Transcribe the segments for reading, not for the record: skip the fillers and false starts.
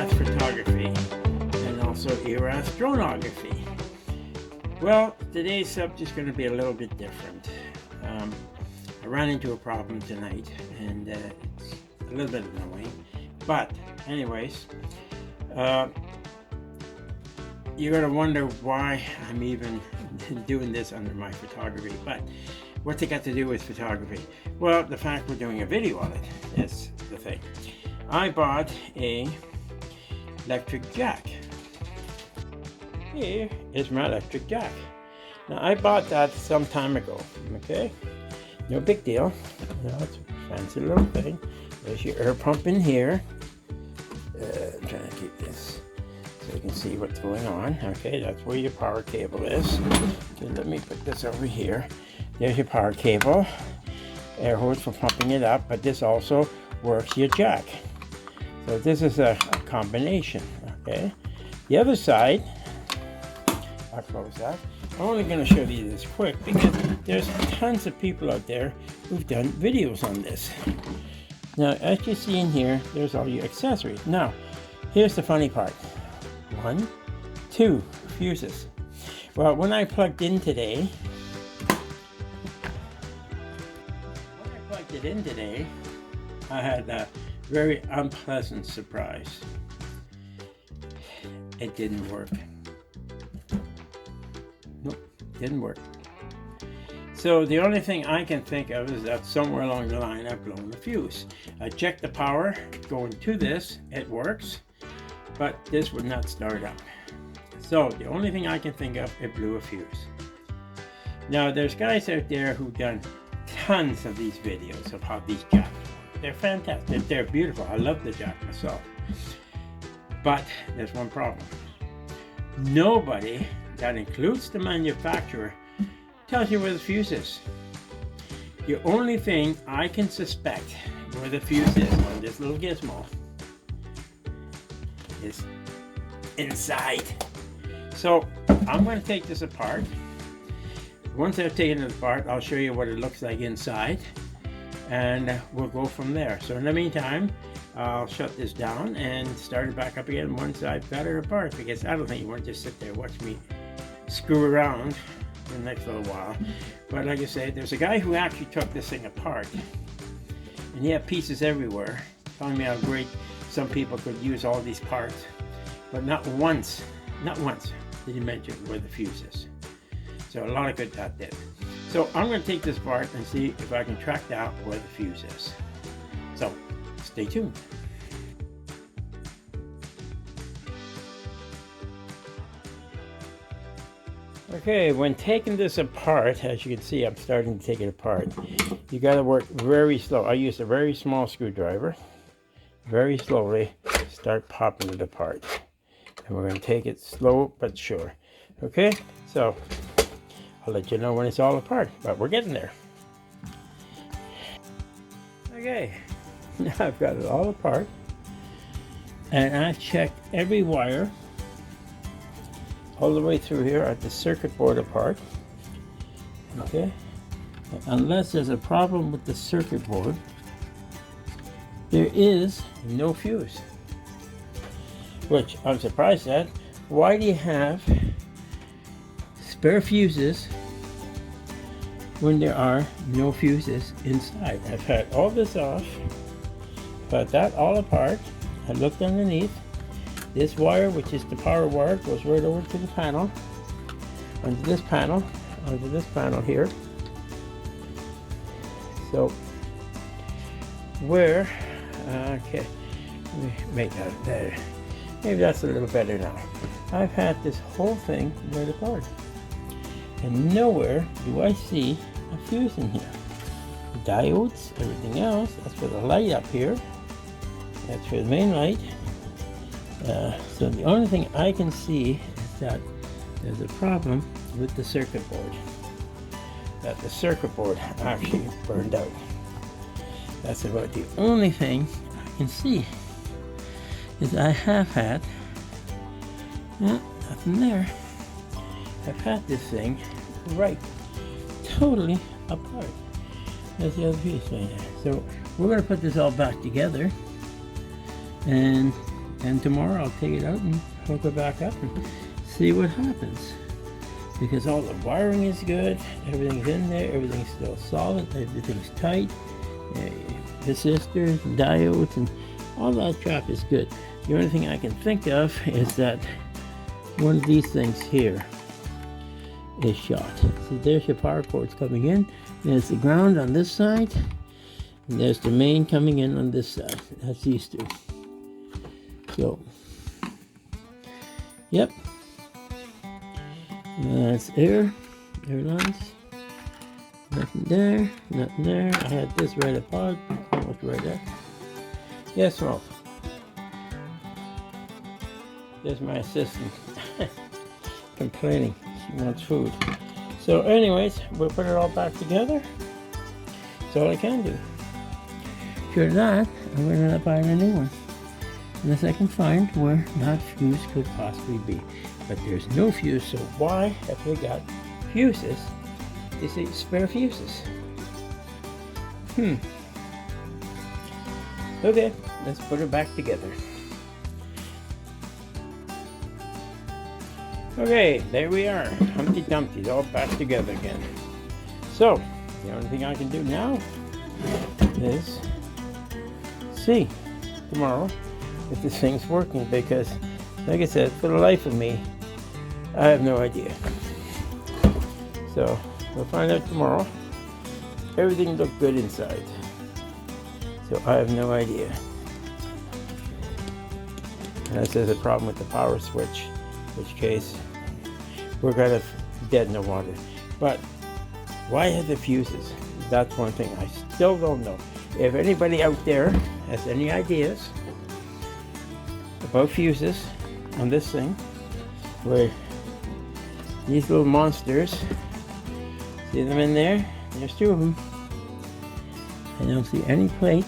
Erath Photography and also Erath Dronography. Well, today's subject is going to be a little bit different. I ran into a problem tonight and it's a little bit annoying, but anyways, you're going to wonder why I'm even doing this under my photography. But what's it got to do with photography? Well, the fact we're doing a video on it is the thing. I bought a electric jack. Here is my electric jack. Now I bought that some time ago, okay? No big deal. You know, it's a fancy little thing. There's your air pump in here. I'm trying to keep this so you can see what's going on. Okay, that's where your power cable is. Okay, let me put this over here. There's your power cable. Air hose for pumping it up, but this also works your jack. So this is a combination, okay? The other side, I'll close that. I'm only going to show you this quick because there's tons of people out there who've done videos on this. Now, as you see in here, there's all your accessories. Now, here's the funny part. 1, 2 fuses. Well, when I plugged in today, I had a very unpleasant surprise. It didn't work. Nope, didn't work. So the only thing I can think of is that somewhere along the line I've blown the fuse. I checked the power going to this, it works, but this would not start up. So the only thing I can think of, it blew a fuse. Now there's guys out there who've done tons of these videos of how these jacks work. They're fantastic, they're beautiful. I love the jack myself. But there's one problem. Nobody, that includes the manufacturer, tells you where the fuse is. The only thing I can suspect where the fuse is on this little gizmo is inside. So I'm going to take this apart. Once I've taken it apart, I'll show you what it looks like inside, and we'll go from there. So in the meantime, I'll shut this down and start it back up again once I've got it apart, because I don't think you want to just sit there and watch me screw around for the next little while. But like I said, there's a guy who actually took this thing apart, and he had pieces everywhere, telling me how great some people could use all these parts, but not once did he mention where the fuse is. So a lot of good that did. So I'm going to take this apart and see if I can track down where the fuse is. So stay tuned. Okay, when taking this apart, as you can see, I'm starting to take it apart. You got to work very slow. I use a very small screwdriver. Very slowly start popping it apart. And we're going to take it slow but sure. Okay, so I'll let you know when it's all apart, but we're getting there. Okay, now I've got it all apart, and I've checked every wire all the way through here at the circuit board apart. Okay, unless there's a problem with the circuit board, there is no fuse, which I'm surprised at. Why do you have spare fuses when there are no fuses inside? I've had all this off, got that all apart. I looked underneath. This wire, which is the power wire, goes right over to the panel, onto this panel here. So where, okay, let me make that better. Maybe that's a little better now. I've had this whole thing right apart, and nowhere do I see a fuse in here. The diodes, everything else, that's for the light up here. That's for the main light. So the only thing I can see is that there's a problem with the circuit board. That the circuit board actually burned out. That's about the only thing I can see. Is I have had nothing there. I've had this thing right totally apart. That's the other piece right there. So we're going to put this all back together and And tomorrow I'll take it out and hook it back up and see what happens. Because all the wiring is good, everything's in there, everything's still solid, everything's tight. Resistors, diodes, and all that crap is good. The only thing I can think of is that one of these things here is shot. See, there's your power cords coming in. There's the ground on this side, and there's the main coming in on this side. That's these two. So, yep. That's air lines. Nothing there, nothing there. I had this right apart, almost right there. Yes, Rolf. There's my assistant complaining. She wants food. So anyways, we'll put it all back together. That's all I can do. Sure that, I'm going to end up buying a new one. Unless I can find where that fuse could possibly be. But there's no fuse, so why have they got fuses? They say spare fuses. Okay, let's put it back together. Okay, there we are. Humpty Dumpty's all back together again. So, the only thing I can do now is see tomorrow if this thing's working, because, like I said, for the life of me, I have no idea. So, we'll find out tomorrow. Everything looked good inside. So, I have no idea. Unless there's a problem with the power switch, in which case, we're kind of dead in the water. But, why have the fuses? That's one thing I still don't know. If anybody out there has any ideas about fuses on this thing, where these little monsters, see them in there? There's two of them. I don't see any plate,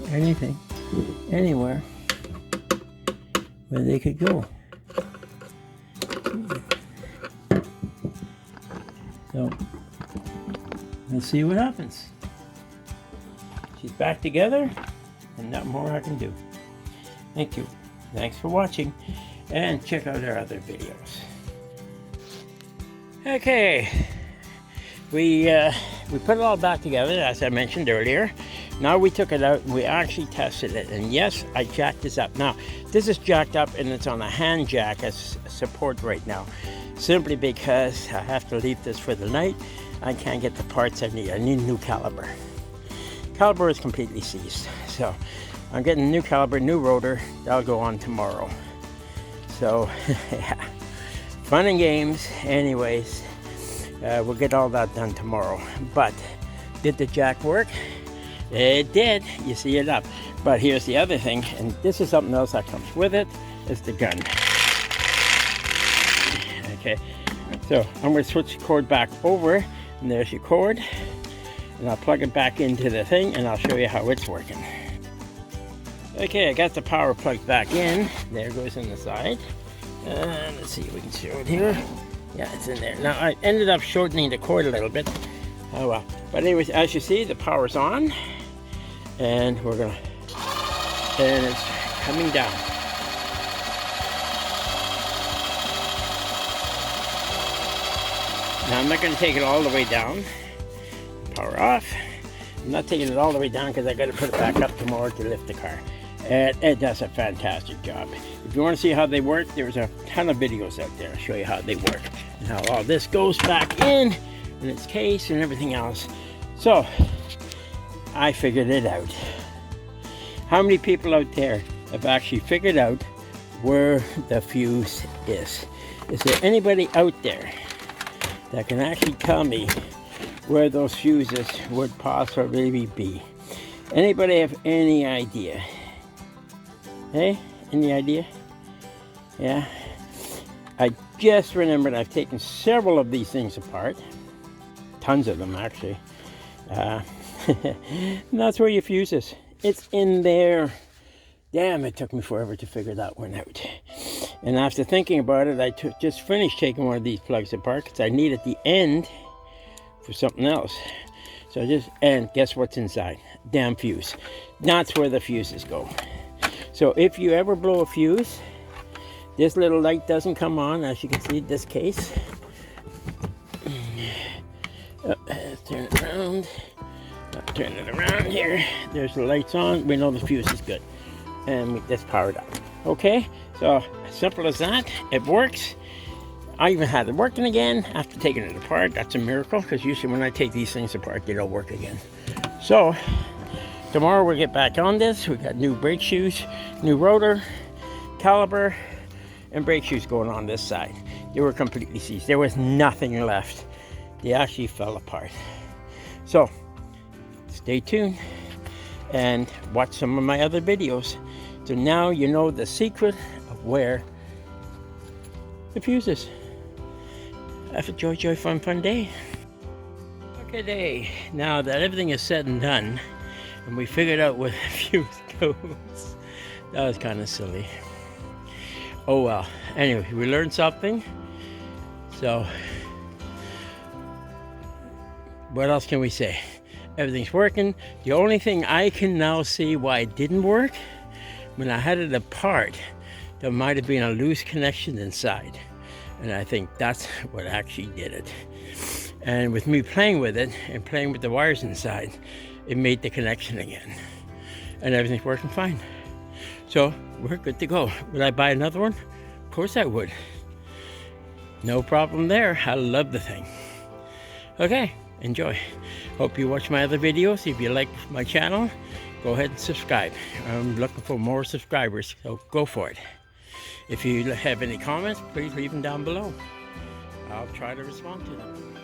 anything, anywhere where they could go. So, let's see what happens. She's back together, and not more I can do. Thank you. Thanks for watching, and check out our other videos. Okay, we put it all back together, as I mentioned earlier. Now we took it out and we actually tested it, and yes, I jacked this up. Now, this is jacked up and it's on a hand jack as support right now, simply because I have to leave this for the night. I can't get the parts I need. I need a new caliper. Caliper is completely seized, so I'm getting a new caliper, new rotor. That'll go on tomorrow. So, yeah, fun and games. Anyways, we'll get all that done tomorrow. But did the jack work? It did. You see it up. But here's the other thing, and this is something else that comes with it, is the gun. Okay, so I'm going to switch the cord back over, and there's your cord. And I'll plug it back into the thing, and I'll show you how it's working. Okay, I got the power plugged back in. There it goes in the side. Let's see if we can show it here. Yeah, it's in there. Now, I ended up shortening the cord a little bit. Oh well. But anyways, as you see, the power's on. And we're gonna... And it's coming down. Now, I'm not going to take it all the way down. Power off. I'm not taking it all the way down because I got to put it back up tomorrow to lift the car. It does a fantastic job. If you want to see how they work, there's a ton of videos out there. I'll show you how they work and how all this goes back in its case and everything else. So, I figured it out. How many people out there have actually figured out where the fuse is? Is there anybody out there that can actually tell me where those fuses would possibly be? Anybody have any idea? Hey, any idea? Yeah. I just remembered I've taken several of these things apart. Tons of them, actually. And that's where your fuse is. It's in there. Damn, it took me forever to figure that one out. And after thinking about it, I just finished taking one of these plugs apart because I needed the end for something else. So and guess what's inside? Damn fuse. That's where the fuses go. So if you ever blow a fuse, this little light doesn't come on, as you can see in this case. Let's turn it around. Turn it around here. There's the lights on. We know the fuse is good. And we just powered up. Okay, so simple as that. It works. I even had it working again after taking it apart. That's a miracle, because usually when I take these things apart, they don't work again. So tomorrow we'll get back on this. We got new brake shoes, new rotor, caliper, and brake shoes going on this side. They were completely seized. There was nothing left. They actually fell apart. So stay tuned and watch some of my other videos. So now you know the secret of where the fuse is. Have a joy, fun day. Okay, now that everything is said and done, and we figured out where the fuse goes, that was kind of silly. Oh well. Anyway, we learned something. So what else can we say? Everything's working. The only thing I can now see why it didn't work, when I had it apart, there might have been a loose connection inside. And I think that's what actually did it. And with me playing with it and playing with the wires inside, it made the connection again. And everything's working fine. So we're good to go. Would I buy another one? Of course I would. No problem there. I love the thing. Okay, enjoy. Hope you watch my other videos. If you like my channel, go ahead and subscribe. I'm looking for more subscribers, so go for it. If you have any comments, please leave them down below. I'll try to respond to them.